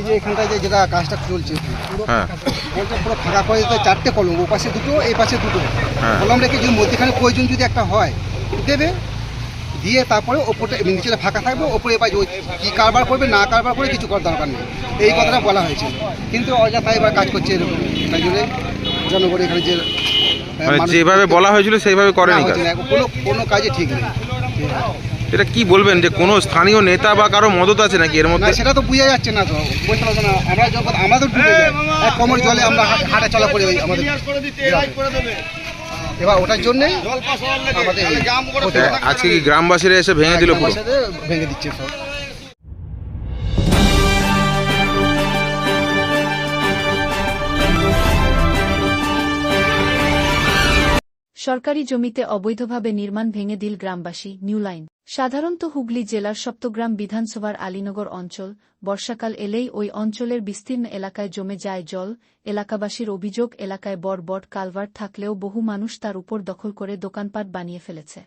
যে এখানটায় যেটা কাজটা চলছে পুরো ফাঁকা করে দিতে, 4টে কলম, ও পাশে 2টো, এই পাশে 2টো কলম রেখে যদি মধ্যখানে প্রয়োজন যদি একটা হয় দেবে, দিয়ে তারপরে ওপরটা নিচেটা ফাঁকা থাকবে, ওপরে এবার কী কারবার করবে না কারবার করে কিছু করার দরকার নেই, এই কথাটা বলা হয়েছে। কিন্তু অযথা এবার কাজ করছে এরকম, তাই জন্য জনগণ এখানে যে যেভাবে বলা হয়েছিল সেইভাবে করেনি, কোনো কাজে ঠিক নেই। এটা কি বলবেন যে কোনো স্থানীয় নেতা বা কারো মদত আছে নাকি এর মধ্যে? সেটা তো বোঝা যাচ্ছে না, তো বলতে পারবো না। আমরা যখন আমাদের ডুবে যায়, এক কোমর জলে আমরা হাঁটা চলা করি আমাদের, এবার ওটার জন্যই আমাদের আজকে কি গ্রামবাসীরা এসে ভেঙে দিল? ভেঙে দিচ্ছে সব। সরকারি জমিতে অবৈধভাবে নির্মাণ ভেঙে দিল গ্রামবাসী। New line. সাধারণত হুগলি জেলার সপ্তগ্রাম বিধানসভার আলীনগর অঞ্চল, বর্ষাকাল এলেই ওই অঞ্চলের বিস্তীর্ণ এলাকায় জমে যায় জল। এলাকাবাসীর অভিযোগ, এলাকায় বড় কালভার্ট থাকলেও বহু মানুষ তার উপর দখল করে দোকানপাট বানিয়ে ফেলেছে।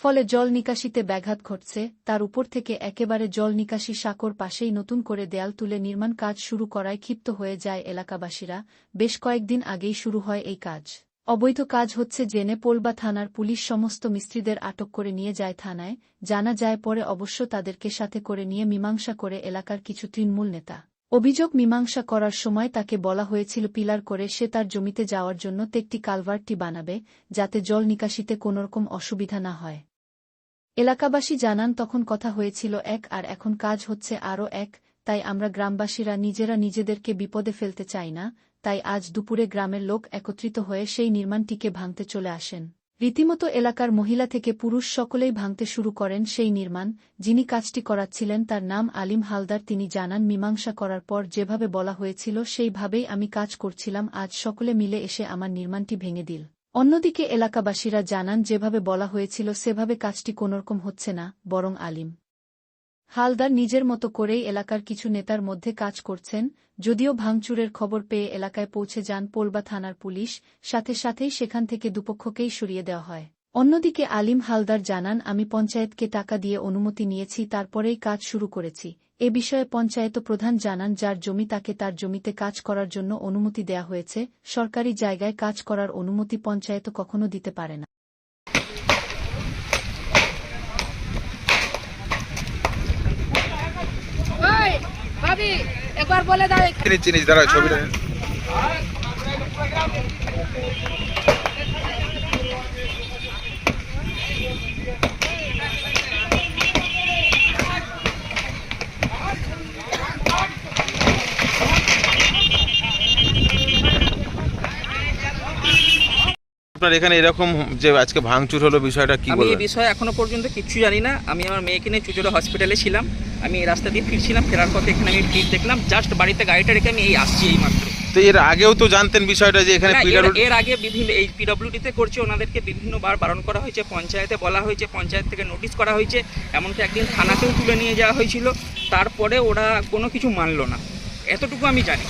ফলে জল নিকাশিতে ব্যাঘাত ঘটছে। তার উপর থেকে একেবারে জল নিকাশি সাঁকোর পাশেই নতুন করে দেয়াল তুলে নির্মাণ কাজ শুরু করায় ক্ষিপ্ত হয়ে যায় এলাকাবাসীরা। বেশ কয়েকদিন আগেই শুরু হয় এই কাজ। অবৈধ কাজ হচ্ছে জেনে পোলবা থানার পুলিশ সমস্ত মিস্ত্রিদের আটক করে নিয়ে যায় থানায়। জানা যায় পরে অবশ্য তাদেরকে সাথে করে নিয়ে মীমাংসা করে এলাকার কিছু তৃণমূল নেতা। অভিযোগ, মীমাংসা করার সময় তাকে বলা হয়েছিল পিলার করে সে তার জমিতে যাওয়ার জন্য একটি কালভার্টটি বানাবে, যাতে জল নিকাশিতে কোনোরকম অসুবিধা না হয়। এলাকাবাসী জানান তখন কথা হয়েছিল এক, আর এখন কাজ হচ্ছে আরও এক। তাই আমরা গ্রামবাসীরা নিজেরা নিজেদেরকে বিপদে ফেলতে চাই না। তাই আজ দুপুরে গ্রামের লোক একত্রিত হয়ে সেই নির্মাণটিকে ভাঙতে চলে আসেন। রীতিমতো এলাকার মহিলা থেকে পুরুষ সকলেই ভাঙতে শুরু করেন সেই নির্মাণ। যিনি কাজটি করাচ্ছিলেন তার নাম আলিম হালদার। তিনি জানান, মীমাংসা করার পর যেভাবে বলা হয়েছিল সেইভাবেই আমি কাজ করছিলাম, আজ সকলে মিলে এসে আমার নির্মাণটি ভেঙে দিল। অন্যদিকে এলাকাবাসীরা জানান, যেভাবে বলা হয়েছিল সেভাবে কাজটি কোনোরকম হচ্ছে না, বরং আলিম হালদার নিজের মতো করেই এলাকার কিছু নেতার মধ্যে কাজ করছেন। যদিও ভাঙচুরের খবর পেয়ে এলাকায় পৌঁছে যান পোলবা থানার পুলিশ, সাথে সাথেই সেখান থেকে দুপক্ষকেই সরিয়ে দেওয়া হয়। অন্যদিকে আলিম হালদার জানান, আমি পঞ্চায়েতকে টাকা দিয়ে অনুমতি নিয়েছি, তারপরেই কাজ শুরু করেছি। এ বিষয়ে পঞ্চায়েত প্রধান জানান, যার জমি তাকে তার জমিতে কাজ করার জন্য অনুমতি দেয়া হয়েছে। সরকারি জায়গায় কাজ করার অনুমতি পঞ্চায়েত কখনো দিতে পারে না। একবার বলে দাও চিনিস দাঁড়াও ছবিটা। আপনার এখানে এরকম যে আজকে ভাঙচুর হলো, বিষয়টা কি বলবেন? আমি এই বিষয়ে এখনো পর্যন্ত কিচ্ছু জানি না। আমি আমার মেয়েকে নিয়ে চুচুড়া হসপিটালে ছিলাম। আমি এই রাস্তা দিয়ে ফিরছিলাম, ফেরার পথে এখানে আমি ভিড় দেখলাম। জাস্ট বাড়িতে গাড়িটা রেখে আমি আসছি এই মাত্র। তো এর আগেও তো জানতেন বিষয়টা যে এখানে এর আগে বিভিন্ন এই পিডব্লিউডিতে করছে, ওনাদেরকে বিভিন্নবার বারণ করা হয়েছে, পঞ্চায়েতে বলা হয়েছে, পঞ্চায়েত থেকে নোটিশ করা হয়েছে, এমনকি একদিন থানাতেও তুলে নিয়ে যাওয়া হয়েছিল। তারপরে ওরা কোনো কিছু মানলো না, এতটুকু আমি জানি।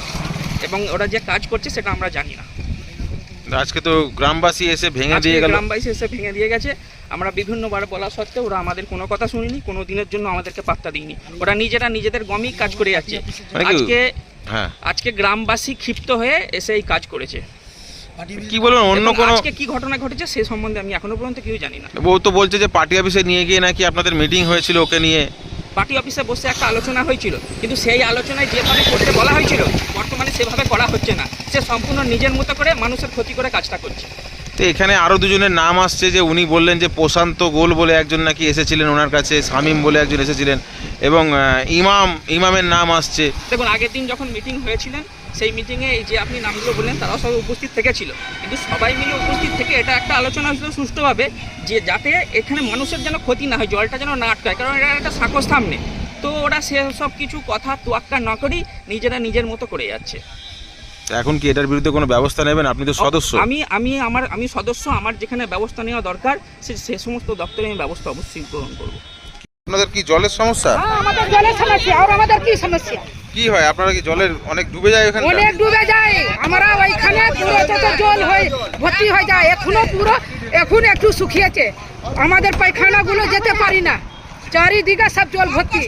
এবং ওরা যে কাজ করছে সেটা আমরা জানি না। আজকে তো গ্রামবাসী এসে ভেঙে দিয়ে গেল। গ্রামবাসী এসে ভেঙে দিয়ে গেছে। আমরা বিভিন্নবার বলা সত্ত্বেও ওরা আমাদের কোনো কথা শুনিনি, কোনো দিনের জন্য আমাদেরকে পাত্তা দিইনি। ওরা নিজেরা নিজেদের গমেই কাজ করে যাচ্ছে। আজকে গ্রামবাসী ক্ষিপ্ত হয়ে এসে এই কাজ করেছে। কি বলবেন, অন্য কোনো আজকে কি ঘটনা ঘটেছে সে সম্বন্ধে আমি এখনো পর্যন্ত কিছু জানি না। ও তো বলছে যে পার্টি অফিসে নিয়ে গিয়ে নাকি আপনাদের মিটিং হয়েছিল ওকে নিয়ে। পার্টি অফিসে বসে একটা আলোচনা হয়েছিল, কিন্তু সেই আলোচনায় যেভাবে করতে বলা হয়েছিল বর্তমানে সেভাবে করা হচ্ছে না। সে সম্পূর্ণ নিজের মতো করে মানুষের ক্ষতি করে কাজটা করছে। তো এখানে আরও দুজনের নাম আসছে, যে উনি বললেন যে প্রশান্ত গোল বলে একজন নাকি এসেছিলেন ওনার কাছে, শামীম বলে একজন এসেছিলেন, এবং ইমামের নাম আসছে। দেখুন, আগের দিন যখন মিটিং হয়েছিলেন সেই মিটিংয়ে এই যে আপনি নামগুলো বললেন তারাও সবাই উপস্থিত থেকেছিল, কিন্তু সবাই মিলে উপস্থিত থেকে এটা একটা আলোচনা হয়েছিল সুষ্ঠুভাবে, যে যাতে এখানে মানুষের যেন ক্ষতি না হয়, জলটা যেন না আটকায়, কারণ এটা একটা সাঁকোর সামনে। তো ওরা সেসব কিছু কথা তোয়াক্কা না করেই নিজেরা নিজের মতো করে যাচ্ছে। এখন কি এটার বিরুদ্ধে কোনো ব্যবস্থা নেবেন? আপনি তো সদস্য। আমি সদস্য, আমার যেখানে ব্যবস্থা নেওয়া দরকার সে সমস্ত দপ্তরে আমি ব্যবস্থা অবশ্যই গ্রহণ করবো। আপনাদের কি জলের সমস্যা? আমাদের জলের সমস্যা। আর আমাদের কি সমস্যা? কি হয়, আপনারা কি জলের অনেক ডুবে যায়? ওখানে অনেক ডুবে যায়। আমরা ওইখানে পুরো যত জল হয় ভর্তি হয়ে যায়। এখনো পুরো এখন একটু শুকিয়েছে, আমাদের পায়খানাগুলো যেতে পারি না। চারিদিকে সব জল ভর্তি,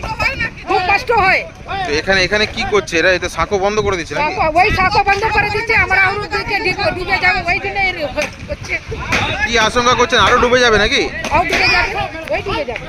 খুব কষ্ট হয়। তো এখানে এখানে কি করছে এরা? এটা সাঁকো বন্ধ করে দিচ্ছে নাকি? ওই সাঁকো বন্ধ করে দিচ্ছে, আমরা আরো দিকে ডুবে যাবো, ওই জন্য হচ্ছে। কি আশঙ্কা করছেন আরো ডুবে যাবে নাকি? ডুবে যাবে, ওই ডুবে যাবে।